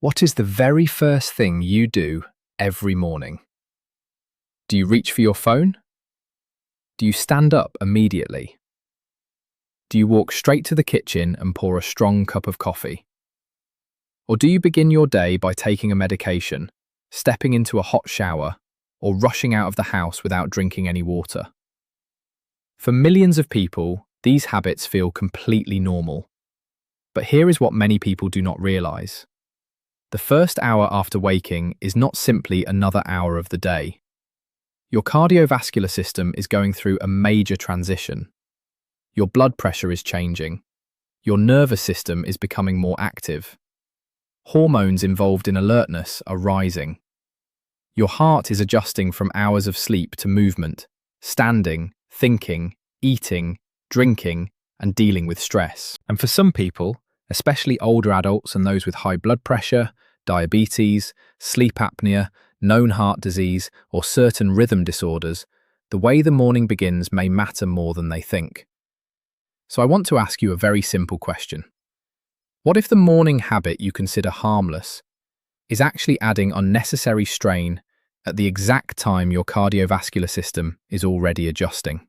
What is the very first thing you do every morning? Do you reach for your phone? Do you stand up immediately? Do you walk straight to the kitchen and pour a strong cup of coffee? Or do you begin your day by taking a medication, stepping into a hot shower, or rushing out of the house without drinking any water? For millions of people, these habits feel completely normal. But here is what many people do not realize. The first hour after waking is not simply another hour of the day. Your cardiovascular system is going through a major transition. Your blood pressure is changing. Your nervous system is becoming more active. Hormones involved in alertness are rising. Your heart is adjusting from hours of sleep to movement, standing, thinking, eating, drinking, and dealing with stress. And for some people, especially older adults and those with high blood pressure, diabetes, sleep apnea, known heart disease, or certain rhythm disorders, the way the morning begins may matter more than they think. So I want to ask you a very simple question. What if the morning habit you consider harmless is actually adding unnecessary strain at the exact time your cardiovascular system is already adjusting?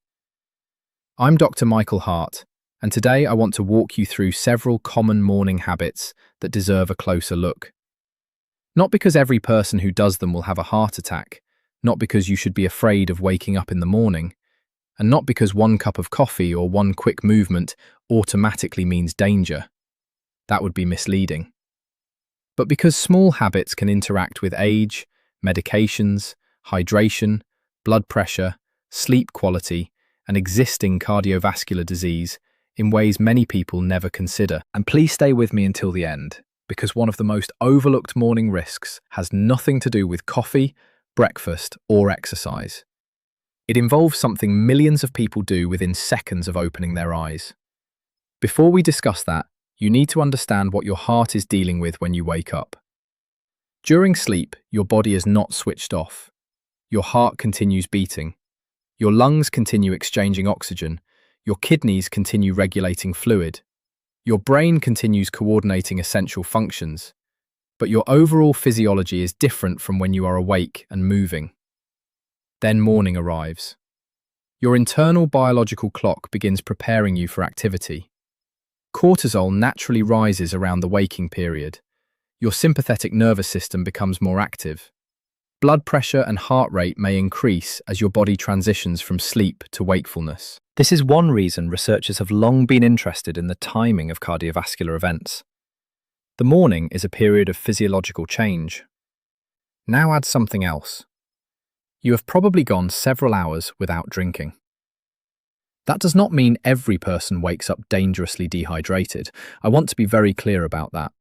I'm Dr. Michael Hart, and today I want to walk you through several common morning habits that deserve a closer look. Not because every person who does them will have a heart attack, not because you should be afraid of waking up in the morning, and not because one cup of coffee or one quick movement automatically means danger. That would be misleading. But because small habits can interact with age, medications, hydration, blood pressure, sleep quality, and existing cardiovascular disease in ways many people never consider. And please stay with me until the end, because one of the most overlooked morning risks has nothing to do with coffee, breakfast, or exercise. It involves something millions of people do within seconds of opening their eyes. Before we discuss that, you need to understand what your heart is dealing with when you wake up. During sleep, your body is not switched off. Your heart continues beating. Your lungs continue exchanging oxygen. Your kidneys continue regulating fluid. Your brain continues coordinating essential functions. But your overall physiology is different from when you are awake and moving. Then morning arrives. Your internal biological clock begins preparing you for activity. Cortisol naturally rises around the waking period. Your sympathetic nervous system becomes more active. Blood pressure and heart rate may increase as your body transitions from sleep to wakefulness. This is one reason researchers have long been interested in the timing of cardiovascular events. The morning is a period of physiological change. Now add something else. You have probably gone several hours without drinking. That does not mean every person wakes up dangerously dehydrated. I want to be very clear about that.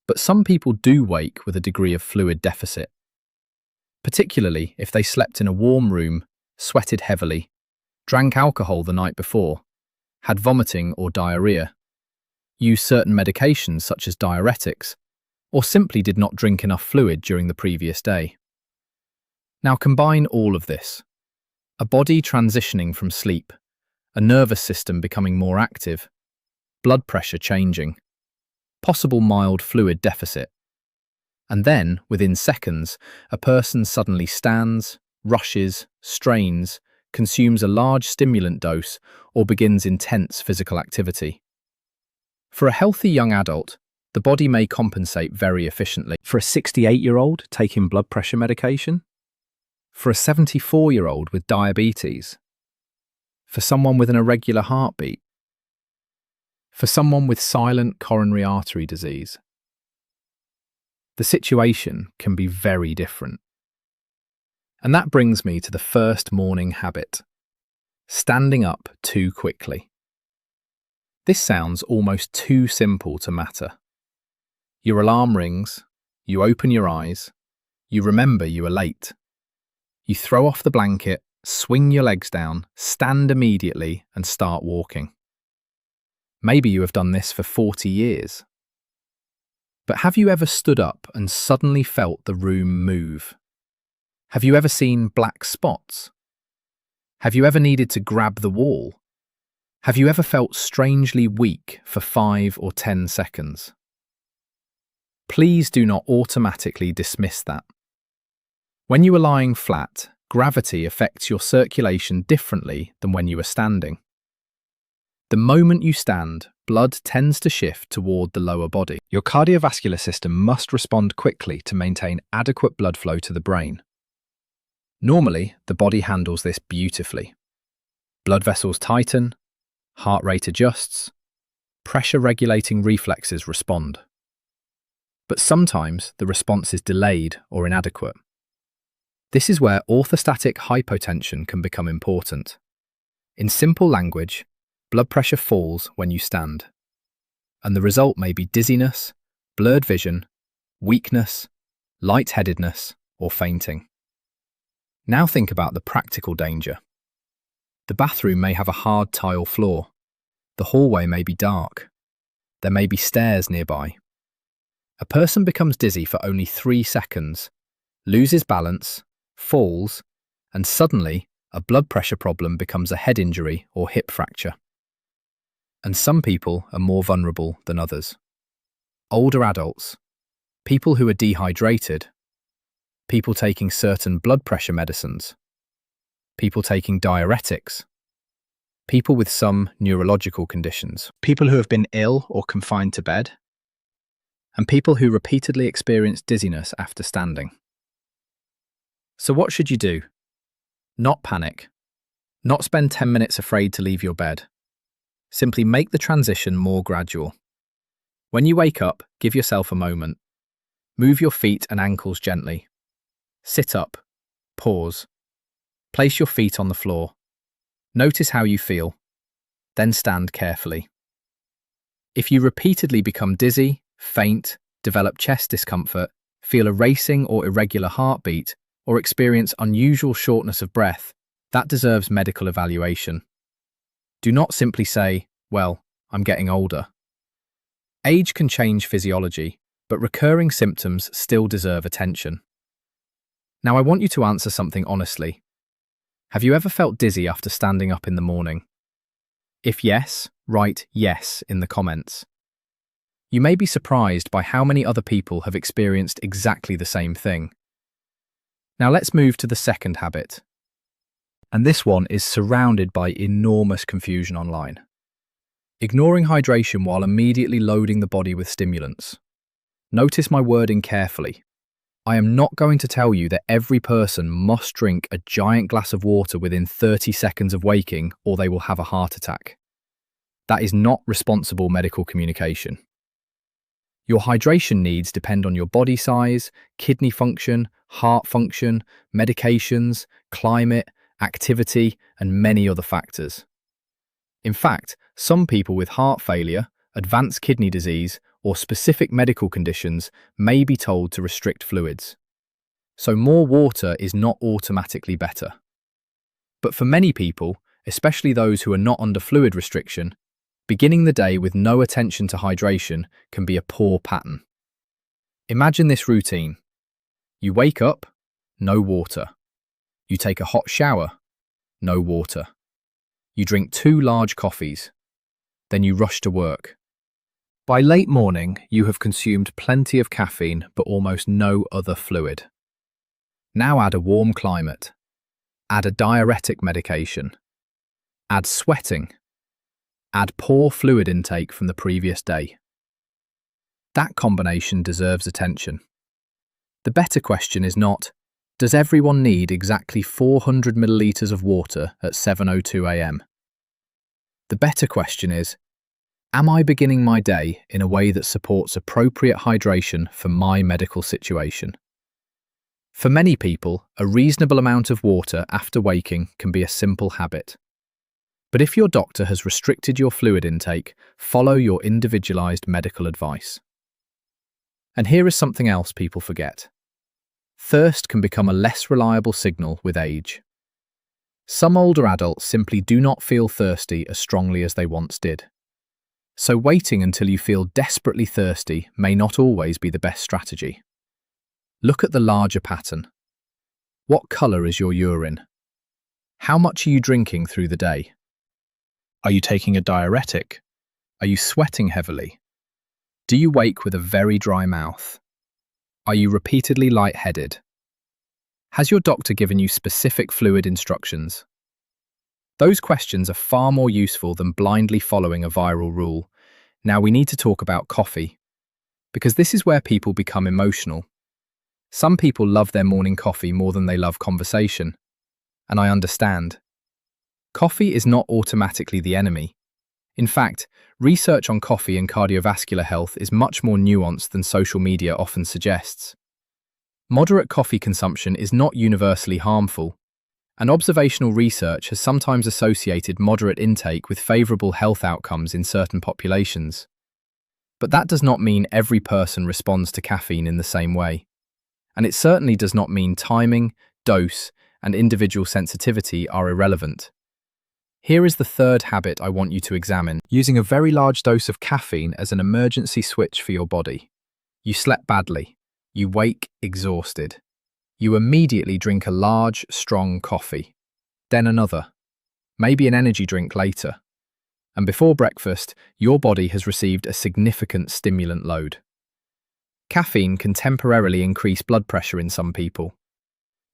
But some people do wake with a degree of fluid deficit, particularly if they slept in a warm room, sweated heavily, drank alcohol the night before, had vomiting or diarrhea, used certain medications such as diuretics, or simply did not drink enough fluid during the previous day. Now combine all of this: a body transitioning from sleep, a nervous system becoming more active, blood pressure changing, possible mild fluid deficit, and then, within seconds, a person suddenly stands, rushes, strains, consumes a large stimulant dose, or begins intense physical activity. For a healthy young adult, the body may compensate very efficiently. For a 68-year-old taking blood pressure medication? For a 74-year-old with diabetes? For someone with an irregular heartbeat? For someone with silent coronary artery disease? The situation can be very different. And that brings me to the first morning habit: standing up too quickly. This sounds almost too simple to matter. Your alarm rings, you open your eyes, you remember you are late. You throw off the blanket, swing your legs down, stand immediately, and start walking. Maybe you have done this for 40 years. But have you ever stood up and suddenly felt the room move? Have you ever seen black spots? Have you ever needed to grab the wall? Have you ever felt strangely weak for 5 or 10 seconds? Please do not automatically dismiss that. When you are lying flat, gravity affects your circulation differently than when you are standing. The moment you stand, blood tends to shift toward the lower body. Your cardiovascular system must respond quickly to maintain adequate blood flow to the brain. Normally, the body handles this beautifully. Blood vessels tighten, heart rate adjusts, pressure-regulating reflexes respond. But sometimes the response is delayed or inadequate. This is where orthostatic hypotension can become important. In simple language, blood pressure falls when you stand, and the result may be dizziness, blurred vision, weakness, lightheadedness, or fainting. Now think about the practical danger. The bathroom may have a hard tile floor. The hallway may be dark. There may be stairs nearby. A person becomes dizzy for only 3 seconds, loses balance, falls, and suddenly a blood pressure problem becomes a head injury or hip fracture. And some people are more vulnerable than others. Older adults, people who are dehydrated, people taking certain blood pressure medicines, people taking diuretics, people with some neurological conditions, people who have been ill or confined to bed, and people who repeatedly experience dizziness after standing. So what should you do? Not panic. Not spend 10 minutes afraid to leave your bed. Simply make the transition more gradual. When you wake up, give yourself a moment. Move your feet and ankles gently. Sit up. Pause. Place your feet on the floor. Notice how you feel. Then stand carefully. If you repeatedly become dizzy, faint, develop chest discomfort, feel a racing or irregular heartbeat, or experience unusual shortness of breath, that deserves medical evaluation. Do not simply say, well, I'm getting older. Age can change physiology, but recurring symptoms still deserve attention. Now I want you to answer something honestly. Have you ever felt dizzy after standing up in the morning? If yes, write yes in the comments. You may be surprised by how many other people have experienced exactly the same thing. Now let's move to the second habit. And this one is surrounded by enormous confusion online. Ignoring hydration while immediately loading the body with stimulants. Notice my wording carefully. I am not going to tell you that every person must drink a giant glass of water within 30 seconds of waking or they will have a heart attack. That is not responsible medical communication. Your hydration needs depend on your body size, kidney function, heart function, medications, climate, activity, and many other factors. In fact, some people with heart failure, advanced kidney disease, or specific medical conditions may be told to restrict fluids. So more water is not automatically better. But for many people, especially those who are not under fluid restriction, beginning the day with no attention to hydration can be a poor pattern. Imagine this routine. You wake up, no water. You take a hot shower, no water. You drink 2 large coffees. Then you rush to work. By late morning, you have consumed plenty of caffeine but almost no other fluid. Now add a warm climate. Add a diuretic medication. Add sweating. Add poor fluid intake from the previous day. That combination deserves attention. The better question is not, does everyone need exactly 400 millilitres of water at 7:02 a.m? The better question is, am I beginning my day in a way that supports appropriate hydration for my medical situation? For many people, a reasonable amount of water after waking can be a simple habit. But if your doctor has restricted your fluid intake, follow your individualized medical advice. And here is something else people forget. Thirst can become a less reliable signal with age. Some older adults simply do not feel thirsty as strongly as they once did. So waiting until you feel desperately thirsty may not always be the best strategy. Look at the larger pattern. What colour is your urine? How much are you drinking through the day? Are you taking a diuretic? Are you sweating heavily? Do you wake with a very dry mouth? Are you repeatedly lightheaded? Has your doctor given you specific fluid instructions? Those questions are far more useful than blindly following a viral rule. Now we need to talk about coffee, because this is where people become emotional. Some people love their morning coffee more than they love conversation, and I understand. Coffee is not automatically the enemy. In fact, research on coffee and cardiovascular health is much more nuanced than social media often suggests. Moderate coffee consumption is not universally harmful, and observational research has sometimes associated moderate intake with favorable health outcomes in certain populations. But that does not mean every person responds to caffeine in the same way. And it certainly does not mean timing, dose, and individual sensitivity are irrelevant. Here is the third habit I want you to examine: using a very large dose of caffeine as an emergency switch for your body. You slept badly. You wake exhausted. You immediately drink a large, strong coffee. Then another. Maybe an energy drink later. And before breakfast, your body has received a significant stimulant load. Caffeine can temporarily increase blood pressure in some people.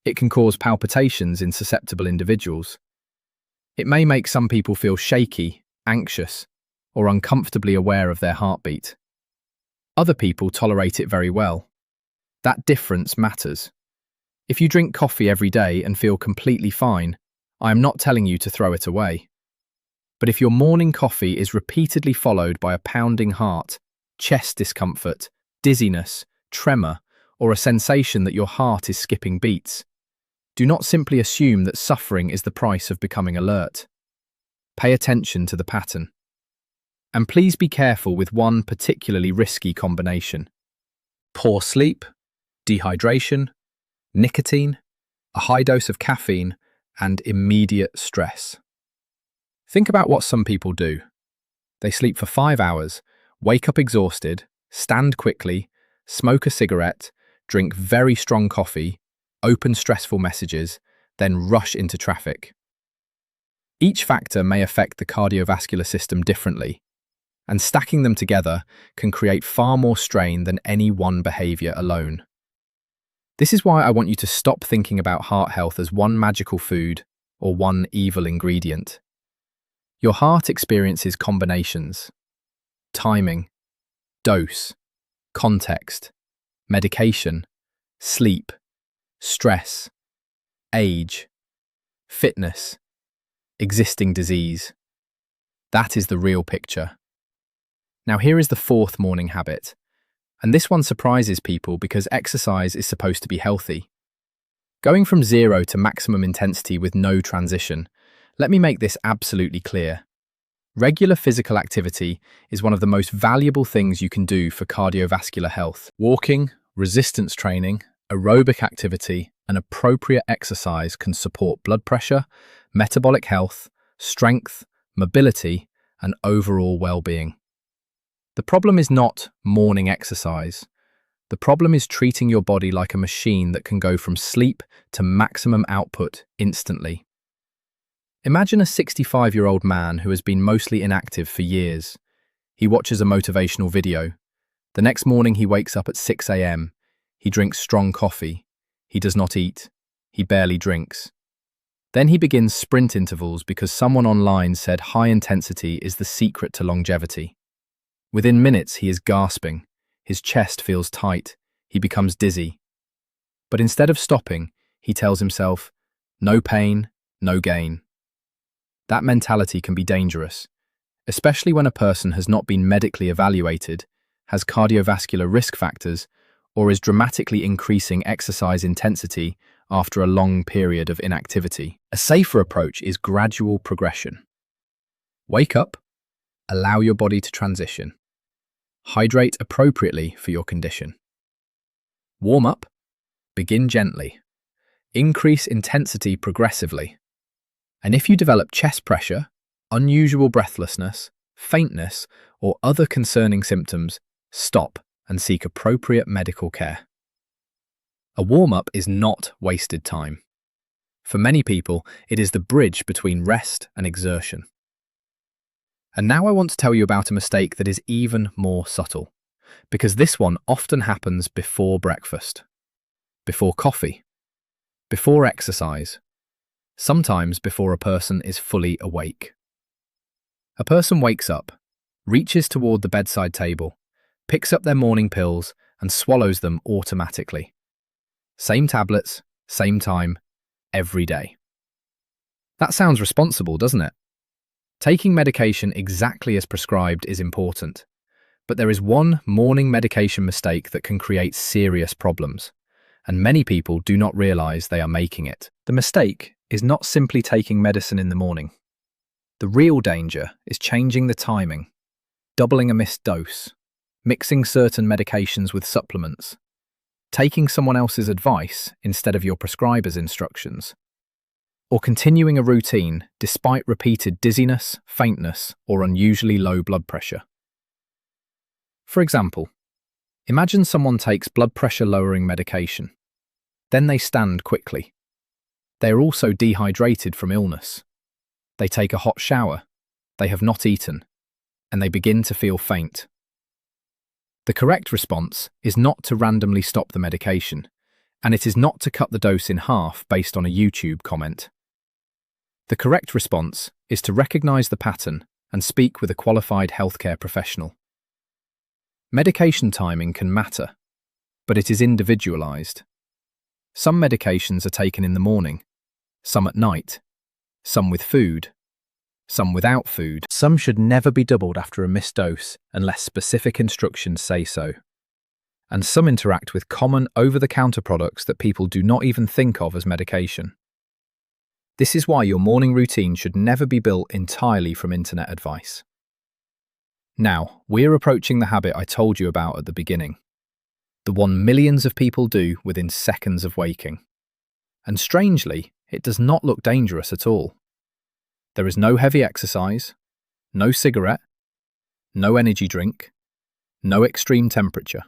It can cause palpitations in susceptible individuals. It may make some people feel shaky, anxious, or uncomfortably aware of their heartbeat. Other people tolerate it very well. That difference matters. If you drink coffee every day and feel completely fine, I am not telling you to throw it away. But if your morning coffee is repeatedly followed by a pounding heart, chest discomfort, dizziness, tremor, or a sensation that your heart is skipping beats, do not simply assume that suffering is the price of becoming alert. Pay attention to the pattern. And please be careful with one particularly risky combination: poor sleep, dehydration, nicotine, a high dose of caffeine, and immediate stress. Think about what some people do. They sleep for 5 hours, wake up exhausted, stand quickly, smoke a cigarette, drink very strong coffee, open stressful messages, then rush into traffic. Each factor may affect the cardiovascular system differently, and stacking them together can create far more strain than any one behavior alone. This is why I want you to stop thinking about heart health as one magical food or one evil ingredient. Your heart experiences combinations: timing, dose, context, medication, sleep, stress, age, fitness, existing disease. That is the real picture. Now here is the fourth morning habit, and this one surprises people because exercise is supposed to be healthy. Going from 0 to maximum intensity with no transition, let me make this absolutely clear. Regular physical activity is one of the most valuable things you can do for cardiovascular health. Walking, resistance training, aerobic activity, and appropriate exercise can support blood pressure, metabolic health, strength, mobility, and overall well-being. The problem is not morning exercise. The problem is treating your body like a machine that can go from sleep to maximum output instantly. Imagine a 65-year-old man who has been mostly inactive for years. He watches a motivational video. The next morning he wakes up at 6 a.m. He drinks strong coffee. He does not eat. He barely drinks. Then he begins sprint intervals because someone online said high intensity is the secret to longevity. Within minutes he is gasping. His chest feels tight. He becomes dizzy. But instead of stopping, he tells himself, no pain, no gain. That mentality can be dangerous, especially when a person has not been medically evaluated, has cardiovascular risk factors, or is dramatically increasing exercise intensity after a long period of inactivity. A safer approach is gradual progression. Wake up, allow your body to transition. Hydrate appropriately for your condition. Warm up, begin gently. Increase intensity progressively. And if you develop chest pressure, unusual breathlessness, faintness, or other concerning symptoms, stop and seek appropriate medical care. A warm-up is not wasted time. For many people, it is the bridge between rest and exertion. And now I want to tell you about a mistake that is even more subtle: because this one often happens before breakfast, before coffee, before exercise, sometimes before a person is fully awake. A person wakes up, reaches toward the bedside table, picks up their morning pills and swallows them automatically. Same tablets, same time, every day. That sounds responsible, doesn't it? Taking medication exactly as prescribed is important, but there is one morning medication mistake that can create serious problems, and many people do not realize they are making it. The mistake is not simply taking medicine in the morning. The real danger is changing the timing, doubling a missed dose, mixing certain medications with supplements, taking someone else's advice instead of your prescriber's instructions, or continuing a routine despite repeated dizziness, faintness, or unusually low blood pressure. For example, imagine someone takes blood pressure lowering medication. Then they stand quickly. They are also dehydrated from illness. They take a hot shower. They have not eaten, and they begin to feel faint. The correct response is not to randomly stop the medication, and it is not to cut the dose in half based on a YouTube comment. The correct response is to recognize the pattern and speak with a qualified healthcare professional. Medication timing can matter, but it is individualized. Some medications are taken in the morning, some at night, some with food, some without food. Some should never be doubled after a missed dose unless specific instructions say so. And some interact with common over-the-counter products that people do not even think of as medication. This is why your morning routine should never be built entirely from internet advice. Now, we're approaching the habit I told you about at the beginning. The one millions of people do within seconds of waking. And strangely, it does not look dangerous at all. There is no heavy exercise, no cigarette, no energy drink, no extreme temperature.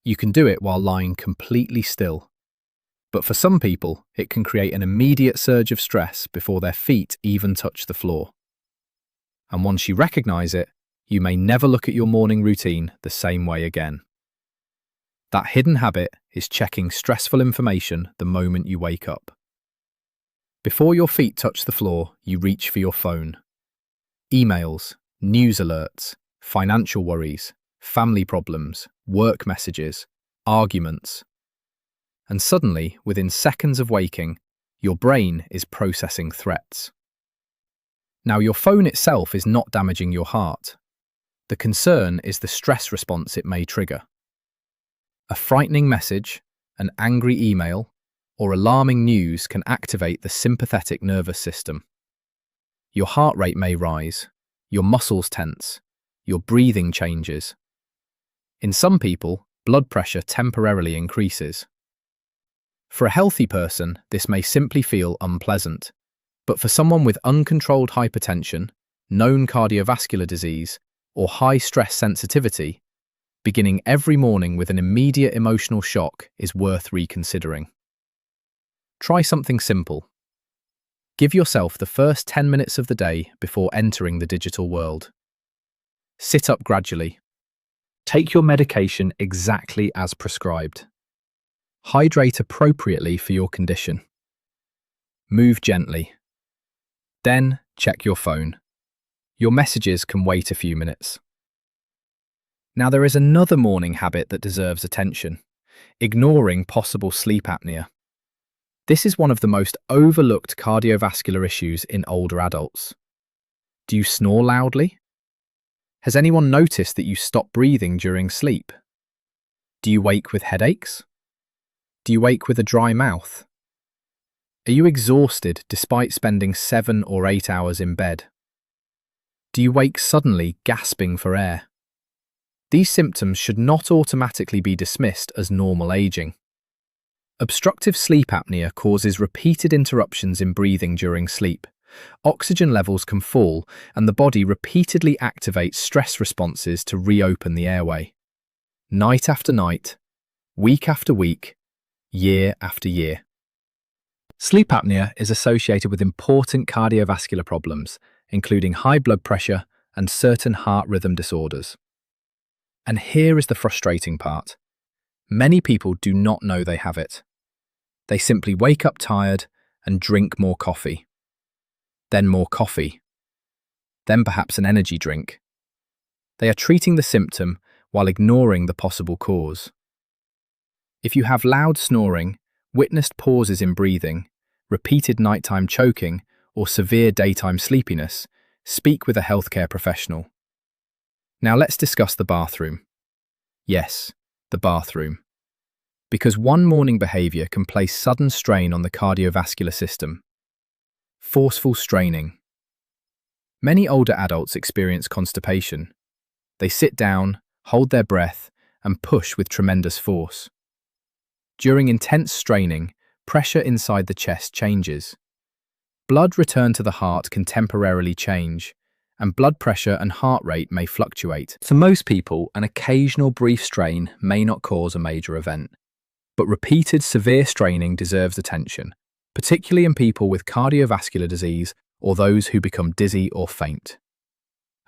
You can do it while lying completely still. But for some people, it can create an immediate surge of stress before their feet even touch the floor. And once you recognize it, you may never look at your morning routine the same way again. That hidden habit is checking stressful information the moment you wake up. Before your feet touch the floor, you reach for your phone. Emails, news alerts, financial worries, family problems, work messages, arguments. And suddenly, within seconds of waking, your brain is processing threats. Now, your phone itself is not damaging your heart. The concern is the stress response it may trigger. A frightening message, an angry email, or alarming news can activate the sympathetic nervous system. Your heart rate may rise, your muscles tense, your breathing changes. In some people, blood pressure temporarily increases. For a healthy person, this may simply feel unpleasant, but for someone with uncontrolled hypertension, known cardiovascular disease, or high stress sensitivity, beginning every morning with an immediate emotional shock is worth reconsidering. Try something simple. Give yourself the first 10 minutes of the day before entering the digital world. Sit up gradually. Take your medication exactly as prescribed. Hydrate appropriately for your condition. Move gently. Then check your phone. Your messages can wait a few minutes. Now there is another morning habit that deserves attention: ignoring possible sleep apnea. This is one of the most overlooked cardiovascular issues in older adults. Do you snore loudly? Has anyone noticed that you stop breathing during sleep? Do you wake with headaches? Do you wake with a dry mouth? Are you exhausted despite spending 7 or 8 hours in bed? Do you wake suddenly gasping for air? These symptoms should not automatically be dismissed as normal aging. Obstructive sleep apnea causes repeated interruptions in breathing during sleep. Oxygen levels can fall, and the body repeatedly activates stress responses to reopen the airway. Night after night, week after week, year after year. Sleep apnea is associated with important cardiovascular problems, including high blood pressure and certain heart rhythm disorders. And here is the frustrating part. Many people do not know they have it. They simply wake up tired and drink more coffee. Then more coffee. Then perhaps an energy drink. They are treating the symptom while ignoring the possible cause. If you have loud snoring, witnessed pauses in breathing, repeated nighttime choking, or severe daytime sleepiness, speak with a healthcare professional. Now let's discuss the bathroom. Yes, the bathroom. Because one morning behavior can place sudden strain on the cardiovascular system. Forceful straining. Many older adults experience constipation. They sit down, hold their breath, and push with tremendous force. During intense straining, pressure inside the chest changes. Blood return to the heart can temporarily change, and blood pressure and heart rate may fluctuate. For most people, an occasional brief strain may not cause a major event. But repeated severe straining deserves attention, particularly in people with cardiovascular disease or those who become dizzy or faint.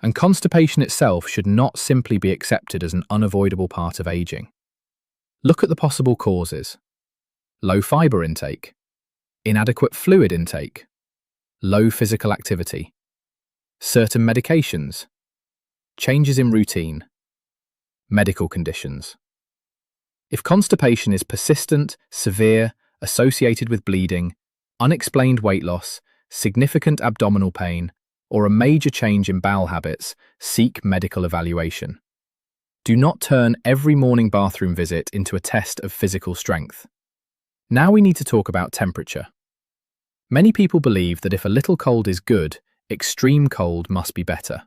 And constipation itself should not simply be accepted as an unavoidable part of aging. Look at the possible causes. Low fiber intake, inadequate fluid intake, low physical activity, certain medications, changes in routine, medical conditions. If constipation is persistent, severe, associated with bleeding, unexplained weight loss, significant abdominal pain, or a major change in bowel habits, seek medical evaluation. Do not turn every morning bathroom visit into a test of physical strength. Now we need to talk about temperature. Many people believe that if a little cold is good, extreme cold must be better.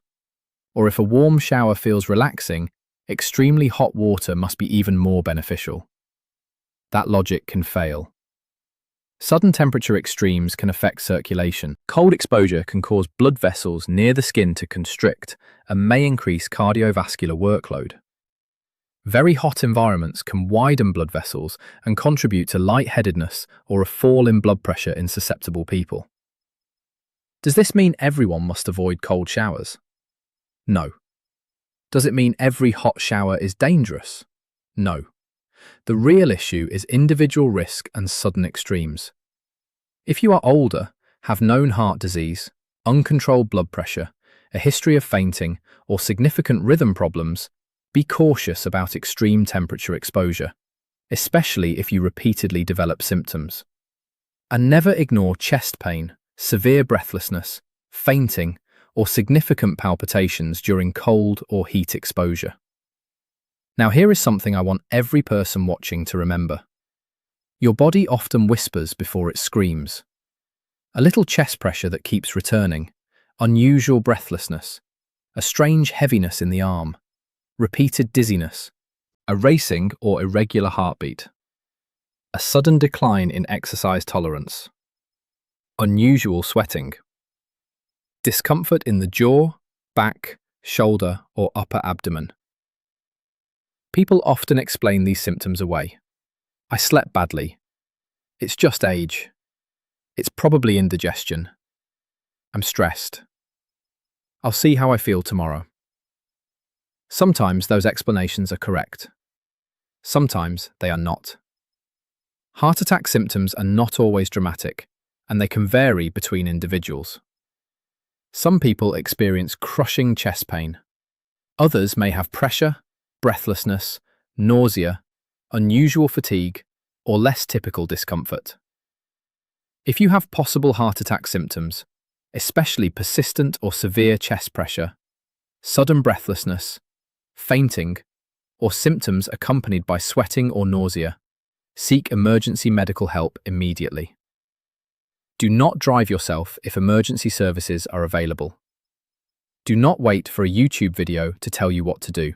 Or if a warm shower feels relaxing, extremely hot water must be even more beneficial. That logic can fail. Sudden temperature extremes can affect circulation. Cold exposure can cause blood vessels near the skin to constrict and may increase cardiovascular workload. Very hot environments can widen blood vessels and contribute to lightheadedness or a fall in blood pressure in susceptible people. Does this mean everyone must avoid cold showers? No. Does it mean every hot shower is dangerous? No. The real issue is individual risk and sudden extremes. If you are older, have known heart disease, uncontrolled blood pressure, a history of fainting, or significant rhythm problems, be cautious about extreme temperature exposure, especially if you repeatedly develop symptoms. And never ignore chest pain, severe breathlessness, fainting, or significant palpitations during cold or heat exposure. Now here is something I want every person watching to remember. Your body often whispers before it screams. A little chest pressure that keeps returning, unusual breathlessness, a strange heaviness in the arm, repeated dizziness, a racing or irregular heartbeat, a sudden decline in exercise tolerance, unusual sweating, discomfort in the jaw, back, shoulder, or upper abdomen. People often explain these symptoms away. I slept badly. It's just age. It's probably indigestion. I'm stressed. I'll see how I feel tomorrow. Sometimes those explanations are correct. Sometimes they are not. Heart attack symptoms are not always dramatic, and they can vary between individuals. Some people experience crushing chest pain. Others may have pressure, breathlessness, nausea, unusual fatigue, or less typical discomfort. If you have possible heart attack symptoms, especially persistent or severe chest pressure, sudden breathlessness, fainting, or symptoms accompanied by sweating or nausea, seek emergency medical help immediately. Do not drive yourself if emergency services are available. Do not wait for a YouTube video to tell you what to do.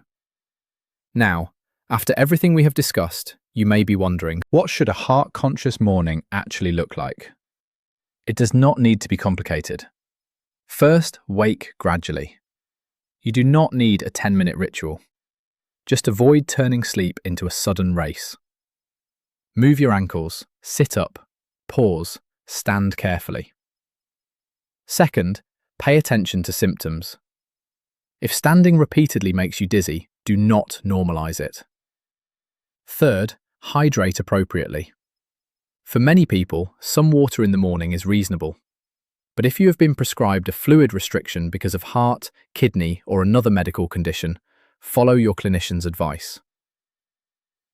Now, after everything we have discussed, you may be wondering, what should a heart-conscious morning actually look like? It does not need to be complicated. First, wake gradually. You do not need a 10-minute ritual. Just avoid turning sleep into a sudden race. Move your ankles, sit up, pause, stand carefully. Second, pay attention to symptoms. If standing repeatedly makes you dizzy, Do not normalize it. Third, hydrate appropriately. For many people, some water in the morning is reasonable. But if you have been prescribed a fluid restriction because of heart, kidney, or another medical condition, follow your clinician's advice.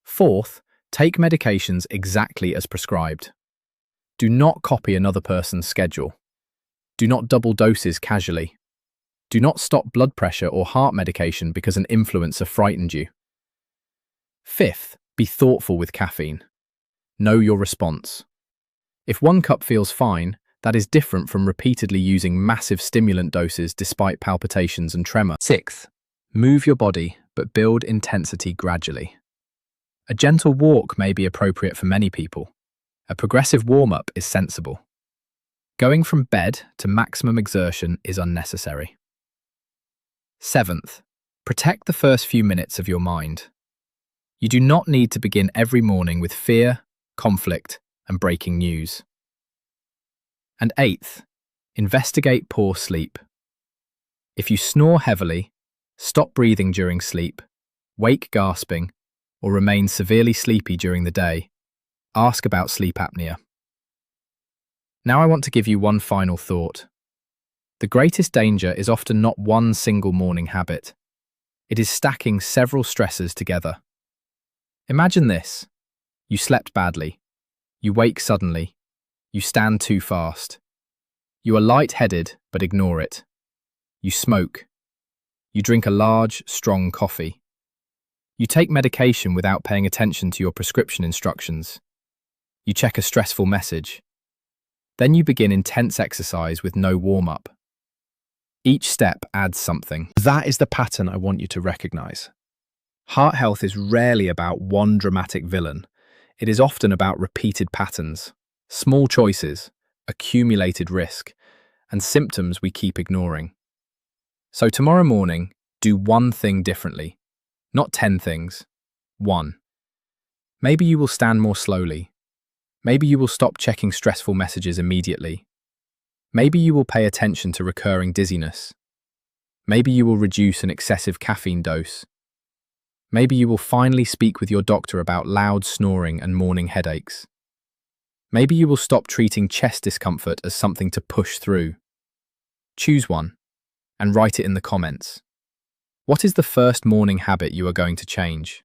Fourth, take medications exactly as prescribed. Do not copy another person's schedule. Do not double doses casually. Do not stop blood pressure or heart medication because an influencer frightened you. Fifth, be thoughtful with caffeine. Know your response. If 1 cup feels fine, that is different from repeatedly using massive stimulant doses despite palpitations and tremor. Sixth, move your body, but build intensity gradually. A gentle walk may be appropriate for many people. A progressive warm-up is sensible. Going from bed to maximum exertion is unnecessary. Seventh, protect the first few minutes of your mind. You do not need to begin every morning with fear, conflict, and breaking news. And eighth, investigate poor sleep. If you snore heavily, stop breathing during sleep, wake gasping, or remain severely sleepy during the day, ask about sleep apnea. Now I want to give you one final thought. The greatest danger is often not one single morning habit. It is stacking several stressors together. Imagine this. You slept badly. You wake suddenly. You stand too fast. You are lightheaded, but ignore it. You smoke. You drink a large, strong coffee. You take medication without paying attention to your prescription instructions. You check a stressful message. Then you begin intense exercise with no warm-up. Each step adds something. That is the pattern I want you to recognize. Heart health is rarely about one dramatic villain. It is often about repeated patterns, small choices, accumulated risk, and symptoms we keep ignoring. So tomorrow morning, do one thing differently. Not 10 things. 1. Maybe you will stand more slowly. Maybe you will stop checking stressful messages immediately. Maybe you will pay attention to recurring dizziness. Maybe you will reduce an excessive caffeine dose. Maybe you will finally speak with your doctor about loud snoring and morning headaches. Maybe you will stop treating chest discomfort as something to push through. Choose one and write it in the comments. What is the first morning habit you are going to change?